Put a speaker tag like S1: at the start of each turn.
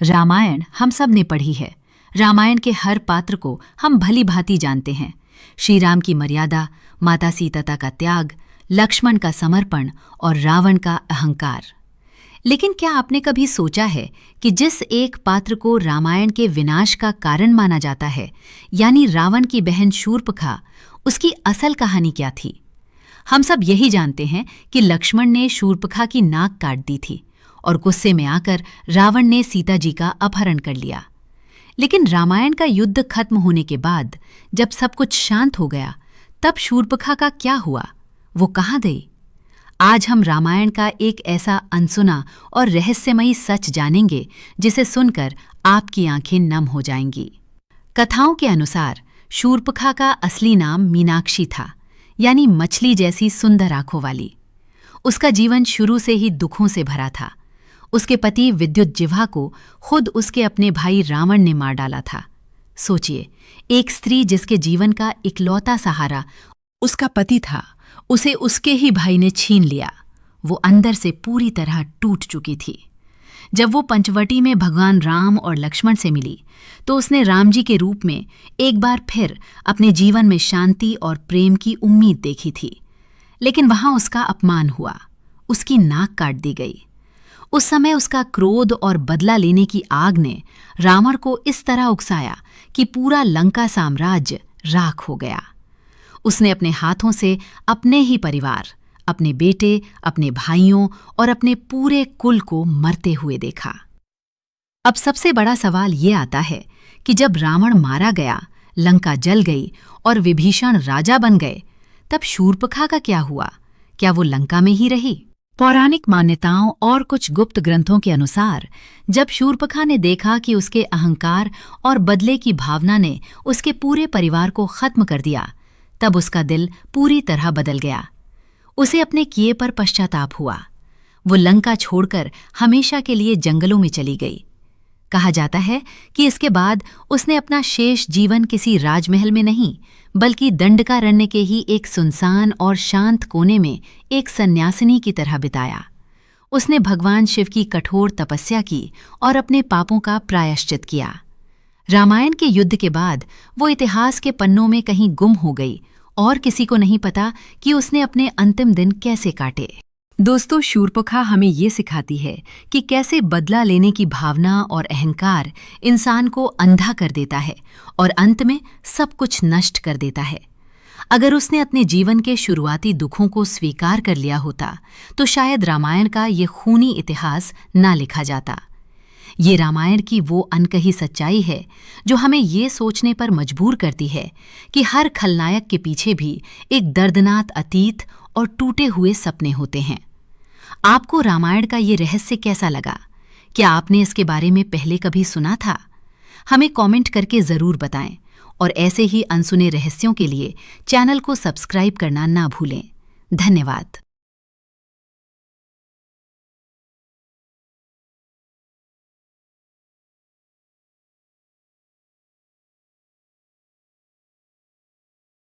S1: रामायण हम सब ने पढ़ी है। रामायण के हर पात्र को हम भली भांति जानते हैं। श्री राम की मर्यादा, माता सीता का त्याग, लक्ष्मण का समर्पण और रावण का अहंकार। लेकिन क्या आपने कभी सोचा है कि जिस एक पात्र को रामायण के विनाश का कारण माना जाता है, यानी रावण की बहन शूर्पणखा, उसकी असल कहानी क्या थी? हम सब यही जानते हैं कि लक्ष्मण ने शूर्पणखा की नाक काट दी थी और गुस्से में आकर रावण ने सीता जी का अपहरण कर लिया। लेकिन रामायण का युद्ध खत्म होने के बाद जब सब कुछ शांत हो गया, तब शूर्पणखा का क्या हुआ? वो कहाँ गई? आज हम रामायण का एक ऐसा अनसुना और रहस्यमयी सच जानेंगे जिसे सुनकर आपकी आंखें नम हो जाएंगी। कथाओं के अनुसार शूर्पणखा का असली नाम मीनाक्षी था, यानी मछली जैसी सुंदर आंखों वाली। उसका जीवन शुरू से ही दुखों से भरा था। उसके पति विद्युज्जिह्वा को खुद उसके अपने भाई रावण ने मार डाला था। सोचिए, एक स्त्री जिसके जीवन का इकलौता सहारा उसका पति था, उसे उसके ही भाई ने छीन लिया। वो अंदर से पूरी तरह टूट चुकी थी। जब वो पंचवटी में भगवान राम और लक्ष्मण से मिली, तो उसने राम जी के रूप में एक बार फिर अपने जीवन में शांति और प्रेम की उम्मीद देखी थी। लेकिन वहां उसका अपमान हुआ, उसकी नाक काट दी गई। उस समय उसका क्रोध और बदला लेने की आग ने रावण को इस तरह उकसाया कि पूरा लंका साम्राज्य राख हो गया। उसने अपने हाथों से अपने ही परिवार, अपने बेटे, अपने भाइयों और अपने पूरे कुल को मरते हुए देखा। अब सबसे बड़ा सवाल ये आता है कि जब रावण मारा गया, लंका जल गई और विभीषण राजा बन गए, तब शूर्पणखा का क्या हुआ? क्या वो लंका में ही रही? पौराणिक मान्यताओं और कुछ गुप्त ग्रंथों के अनुसार जब शूर्पणखा ने देखा कि उसके अहंकार और बदले की भावना ने उसके पूरे परिवार को खत्म कर दिया, तब उसका दिल पूरी तरह बदल गया। उसे अपने किए पर पश्चाताप हुआ। वो लंका छोड़कर हमेशा के लिए जंगलों में चली गई। कहा जाता है कि इसके बाद उसने अपना शेष जीवन किसी राजमहल में नहीं, बल्कि दंडकारण्य के ही एक सुनसान और शांत कोने में एक सन्यासिनी की तरह बिताया। उसने भगवान शिव की कठोर तपस्या की और अपने पापों का प्रायश्चित किया। रामायण के युद्ध के बाद वो इतिहास के पन्नों में कहीं गुम हो गई और किसी को नहीं पता कि उसने अपने अंतिम दिन कैसे काटे। दोस्तों, शूर्पणखा हमें ये सिखाती है कि कैसे बदला लेने की भावना और अहंकार इंसान को अंधा कर देता है और अंत में सब कुछ नष्ट कर देता है। अगर उसने अपने जीवन के शुरुआती दुखों को स्वीकार कर लिया होता, तो शायद रामायण का ये खूनी इतिहास ना लिखा जाता। ये रामायण की वो अनकही सच्चाई है जो हमें ये सोचने पर मजबूर करती है कि हर खलनायक के पीछे भी एक दर्दनाक अतीत और टूटे हुए सपने होते हैं। आपको रामायण का ये रहस्य कैसा लगा? क्या आपने इसके बारे में पहले कभी सुना था? हमें कमेंट करके ज़रूर बताएं और ऐसे ही अनसुने रहस्यों के लिए चैनल को सब्सक्राइब करना ना भूलें। धन्यवाद।